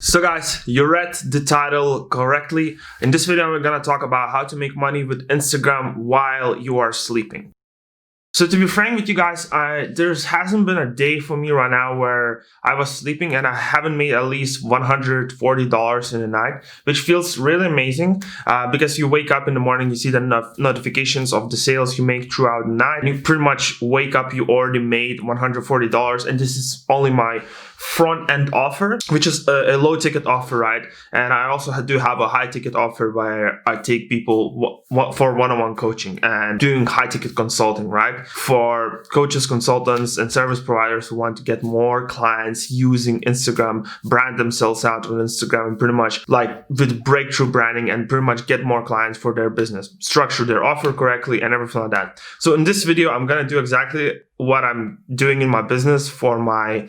So guys, you read the title correctly. In this video, we're gonna talk about how to make money with Instagram while you are sleeping. So to be frank with you guys, there hasn't been a day for me right now where I was sleeping and I haven't made at least $140 in a night, which feels really amazing because you wake up in the morning, you see the notifications of the sales you make throughout the night, and you pretty much wake up, you already made $140, and this is only my front end offer, which is a low ticket offer, right? And I also do have a high ticket offer where I take people for one-on-one coaching and doing high ticket consulting, right? For coaches, consultants, and service providers who want to get more clients using Instagram, brand themselves out on Instagram, and pretty much like with breakthrough branding and pretty much get more clients for their business, structure their offer correctly and everything like that. So in this video, I'm going to do exactly what I'm doing in my business for my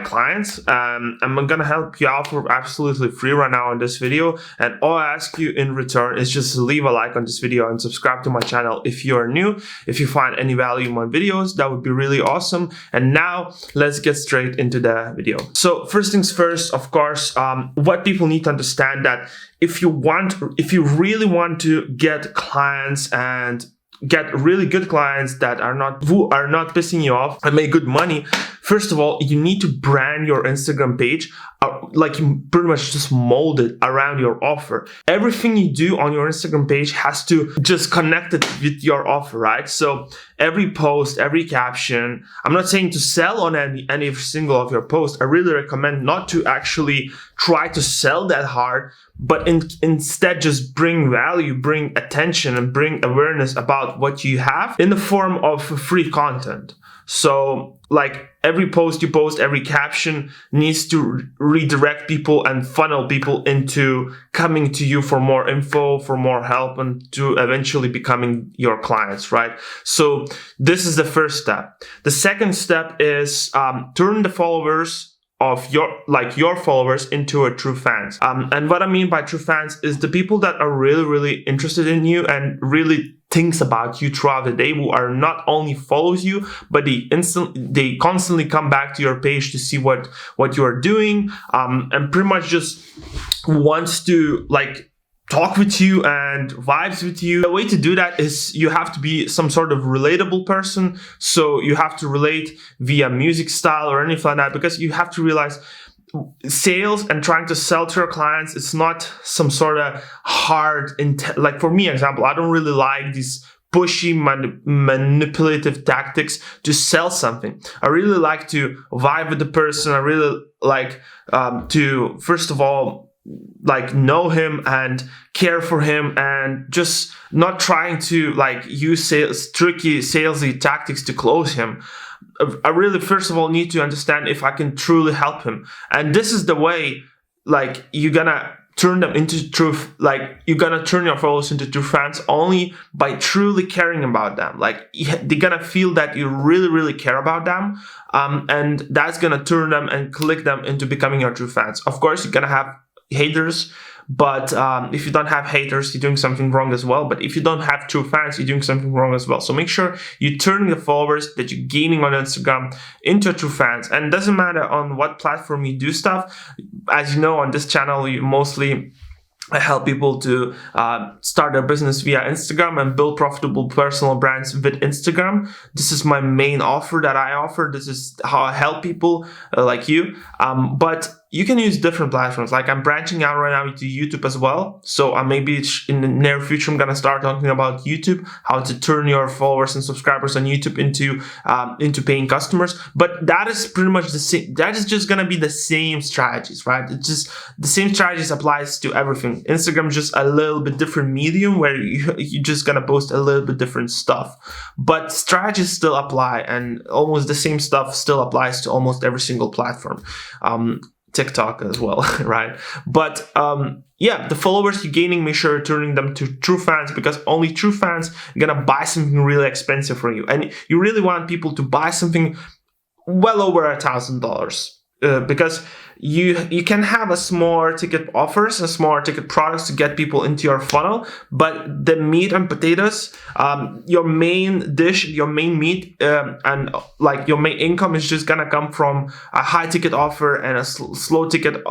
clients. I'm gonna help you out for absolutely free right now in this video. And all I ask you in return is just leave a like on this video and subscribe to my channel if you are new. If you find any value in my videos, that would be really awesome. And now let's get straight into the video. So first things first, of course, what people need to understand that if you really want to get clients and get really good clients who are not pissing you off and make good money, first of all, you need to brand your Instagram page, like you pretty much just mold it around your offer. Everything you do on your Instagram page has to just connect it with your offer, right? So every post, every caption, I'm not saying to sell on any single of your posts. I really recommend not to actually try to sell that hard, but instead just bring value, bring attention, and bring awareness about what you have in the form of free content. So like every post you post, every caption needs to redirect people and funnel people into coming to you for more info, for more help, and to eventually becoming your clients, right? So this is the first step. The second step is turn the followers of your followers into a true fans. And what I mean by true fans is the people that are really, really interested in you and really thinks about you throughout the day, who are not only follows you, but they constantly come back to your page to see what you are doing, and pretty much just wants to talk with you and vibes with you. The way to do that is you have to be some sort of relatable person. So you have to relate via music style or anything like that, because you have to realize sales and trying to sell to your clients, it's not some sort of hard, like for me, example, I don't really like these pushy manipulative tactics to sell something. I really like to vibe with the person. I really like to, first of all, know him and care for him, and just not trying to use tricky salesy tactics to close him. I really first of all need to understand if I can truly help him, and this is the way you're gonna turn them into you're gonna turn your followers into true fans only by truly caring about them. They're gonna feel that you really, really care about them, and that's gonna turn them and click them into becoming your true fans. Of course, you're gonna have haters, but if you don't have haters, you're doing something wrong as well. But if you don't have true fans, you're doing something wrong as well. So make sure you turn the followers that you're gaining on Instagram into true fans. And it doesn't matter on what platform you do stuff. As you know, on this channel, I help people to start their business via Instagram and build profitable personal brands with Instagram. This is my main offer that I offer. This is how I help people like you. But you can use different platforms. I'm branching out right now into YouTube as well. So maybe in the near future, I'm going to start talking about YouTube, how to turn your followers and subscribers on YouTube into paying customers. But that is pretty much the same. That is just going to be the same strategies, right? It's just the same strategies applies to everything. Instagram is just a little bit different medium where you're just going to post a little bit different stuff. But strategies still apply, and almost the same stuff still applies to almost every single platform. TikTok as well, right? But yeah, the followers you're gaining, make sure you're turning them to true fans, because only true fans are gonna buy something really expensive from you. And you really want people to buy something well over $1,000. because you can have a smaller ticket offers and smaller ticket products to get people into your funnel, but the meat and potatoes, your main dish, your main meat, and like your main income is just gonna come from a high ticket offer and a slow ticket,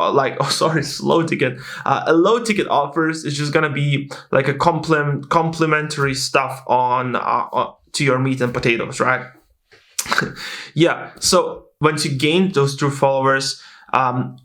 slow ticket. A low ticket offers is just gonna be like a complementary stuff on to your meat and potatoes, right? Yeah. So once you gain those true followers,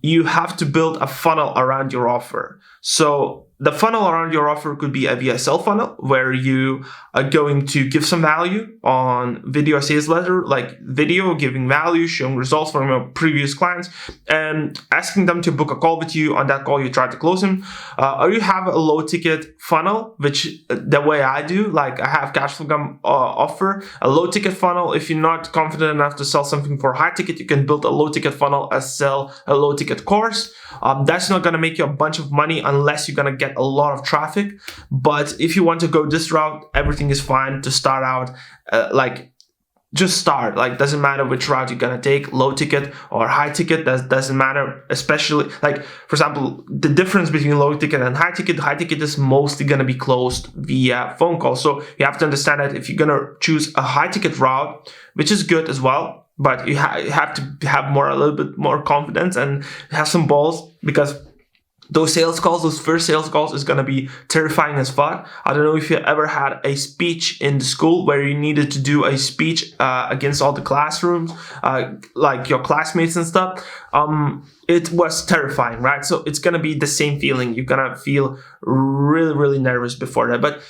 you have to build a funnel around your offer. So the funnel around your offer could be a VSL funnel where you are going to give some value on video sales letter, like video, giving value, showing results from your previous clients, and asking them to book a call with you. On that call, you try to close them. Or you have a low ticket funnel, which the way I do, like I have Cashflowgram offer, a low ticket funnel. If you're not confident enough to sell something for high ticket, you can build a low ticket funnel and sell a low ticket course. That's not going to make you a bunch of money unless you're going to get a lot of traffic. But if you want to go this route, everything is fine to start out. Just start. Like, doesn't matter which route you're gonna take, low ticket or high ticket. That doesn't matter. Especially, like, for example, the difference between low ticket and high ticket is mostly gonna be closed via phone call. So you have to understand that if you're gonna choose a high ticket route, which is good as well, but you have to have a little bit more confidence and have some balls, because those first sales calls is going to be terrifying as fuck. I don't know if you ever had a speech in the school where you needed to do a speech against all the classrooms, like your classmates and stuff. It was terrifying, right? So it's going to be the same feeling. You're going to feel really, really nervous before that. But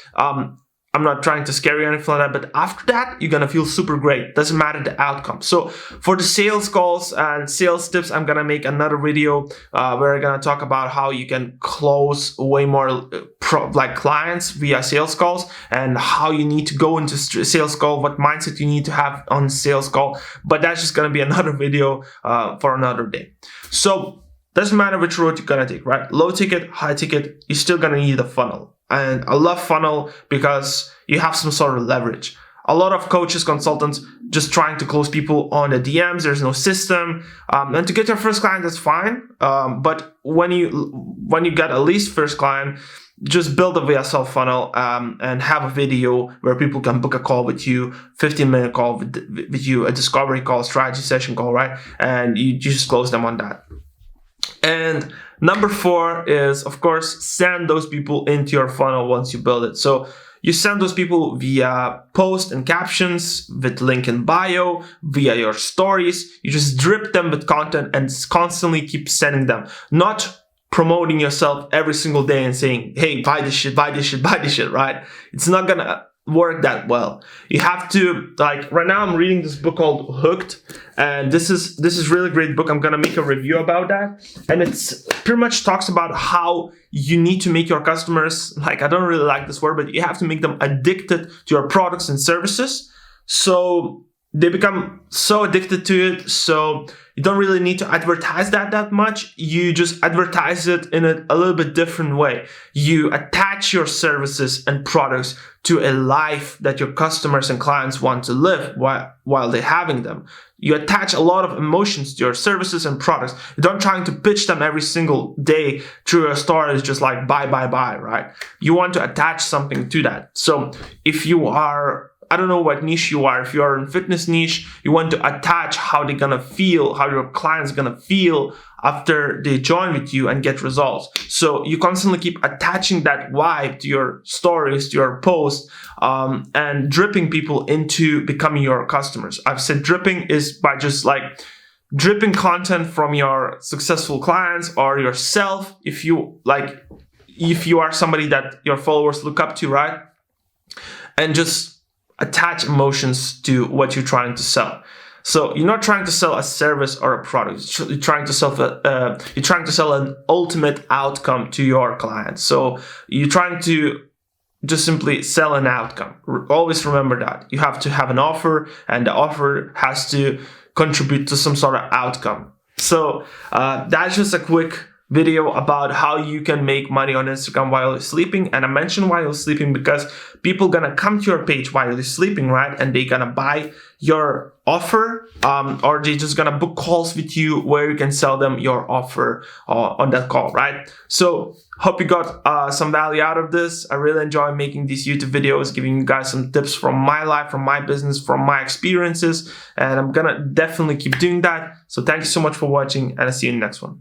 I'm not trying to scare you or anything like that, but after that, you're gonna feel super great. Doesn't matter the outcome. So for the sales calls and sales tips, I'm gonna make another video where I'm gonna talk about how you can close way more clients via sales calls, and how you need to go into sales call, what mindset you need to have on sales call. But that's just gonna be another video for another day. So doesn't matter which route you're gonna take, right? Low ticket, high ticket, you're still gonna need a funnel. And I love funnel because you have some sort of leverage. A lot of coaches, consultants, just trying to close people on the DMs. There's no system. And to get your first client, that's fine. But when you get at least first client, just build a VSL funnel and have a video where people can book a call with you, 15-minute call with you, a discovery call, strategy session call, right? And you just close them on that. And number 4 is, of course, send those people into your funnel once you build it. So you send those people via post and captions, with link in bio, via your stories. You just drip them with content and constantly keep sending them. Not promoting yourself every single day and saying, hey, buy this shit, buy this shit, buy this shit, right? It's not gonna work that well. You have to, like, right now I'm reading this book called Hooked, and this is really great book. I'm gonna make a review about that, and it's pretty much talks about how you need to make your customers, like, I don't really like this word, but you have to make them addicted to your products and services, so they become so addicted to it. So you don't really need to advertise that much. You just advertise it in a little bit different way. You attach your services and products to a life that your customers and clients want to live while they're having them. You attach a lot of emotions to your services and products. You don't trying to pitch them every single day through your store. It's just like buy, right? You want to attach something to that. So if you are, I don't know what niche you are. If you are in fitness niche, you want to attach how they're gonna feel, how your client's gonna feel after they join with you and get results. So you constantly keep attaching that vibe to your stories, to your posts, and dripping people into becoming your customers. I've said dripping is by just like dripping content from your successful clients or yourself. If you are somebody that your followers look up to, right? And just attach emotions to what you're trying to sell. So you're not trying to sell a service or a product. You're trying to sell an ultimate outcome to your clients. So you're trying to just simply sell an outcome. Always remember that you have to have an offer, and the offer has to contribute to some sort of outcome. So that's just a quick video about how you can make money on Instagram while you're sleeping. And I mentioned while you're sleeping because people gonna come to your page while you're sleeping, right? And they gonna buy your offer, or they just gonna book calls with you where you can sell them your offer on that call, right? So hope you got some value out of this. I really enjoy making these YouTube videos, giving you guys some tips from my life, from my business, from my experiences, and I'm gonna definitely keep doing that. So thank you so much for watching, and I'll see you in the next one.